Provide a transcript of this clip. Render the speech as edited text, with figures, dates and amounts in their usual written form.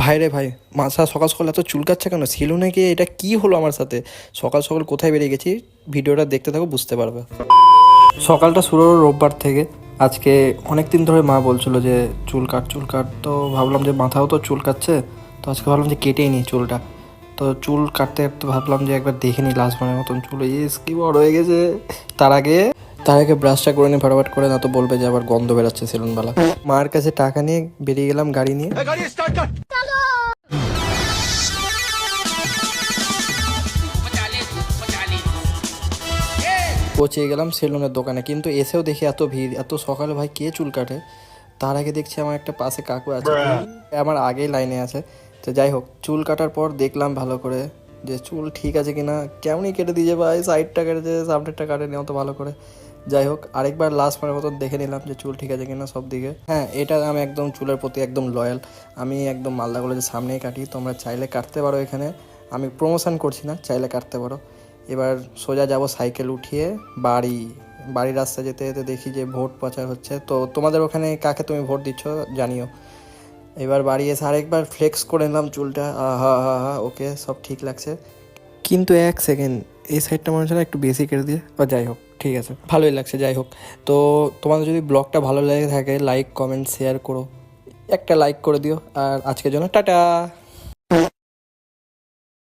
ভাই রে ভাই, মাথা সকাল সকাল এত চুলকাচ্ছে কেন? সেলুনে গিয়ে এটা কি হলো আমার সাথে? সকাল সকাল কোথায় বেরিয়ে গেছি? ভিডিওটা দেখতে থাকো, বুঝতে পারবে। সকালটা শুরু হলো রোববার থেকে। আজকে অনেক দিন ধরে মা বলছিল যে চুল কাট, তো ভাবলাম যে মাথাও তো চুল কাটছে, তো আজকে ভাবলাম যে কেটেই নিই চুলটা। তো চুল কাটতে কাটতে ভাবলাম যে একবার দেখে নিই লাস্ট বারের মতন চুল, ইস কি বড় হয়ে গেছে। তার আগে তার আগে ব্রাশটা করে নিই ফটাফট করে, না তো বলবে যে আবার গন্ধ বেরাচ্ছে সেলুনওয়ালা। মার কাছে টাকা নিয়ে বেরিয়ে গেলাম গাড়ি নিয়ে। পৌঁছে গেলাম সেলুনের দোকানে, কিন্তু এসেও দেখি এত ভিড়, এত সকালে ভাই কে চুল কাটে? তার আগে দেখছি আমার একটা পাশে কাকু আছে, আমার আগেই লাইনে আছে। তো যাই হোক, চুল কাটার পর দেখলাম ভালো করে যে চুল ঠিক আছে কিনা। কেমনই কেটে দিয়েছে ভাই, সাইডটা কেটেছে, সামনেরটা কাটেনি অত ভালো করে। যাই হোক, আরেকবার লাস্ট মারের মতন দেখে নিলাম যে চুল ঠিক আছে কিনা সব দিকে। হ্যাঁ, এটা আমি একদম চুলের প্রতি একদম লয়াল। আমি একদম মালদা কলেজের সামনেই কাটি, তোমরা চাইলে কাটতে পারো এখানে। আমি প্রমোশন করছি না, চাইলে কাটতে পারো। এবার সোজা যাব সাইকেল উঠিয়ে বাড়ি। বাড়ির রাস্তা যেতে যেতে দেখি যে ভোট প্রচার হচ্ছে, তো তোমাদের ওখানে কাকে তুমি ভোট দিচ্ছ জানিও। এবার বাড়ি এসে আরেকবার ফ্লেক্স করে নিলাম চুলটা, আহা হা হা, ওকে সব ঠিক লাগছে। কিন্তু এক সেকেন্ড, এই সাইডটা মনে হচ্ছে না একটু বেশি কেটে দিয়ে, বা যাই হোক ঠিক আছে, ভালোই লাগছে। যাই হোক, তো তোমাদের যদি ব্লগটা ভালো লেগে থাকে লাইক কমেন্ট শেয়ার করো, একটা লাইক করে দিও। আর আজকের জন্য টাটা।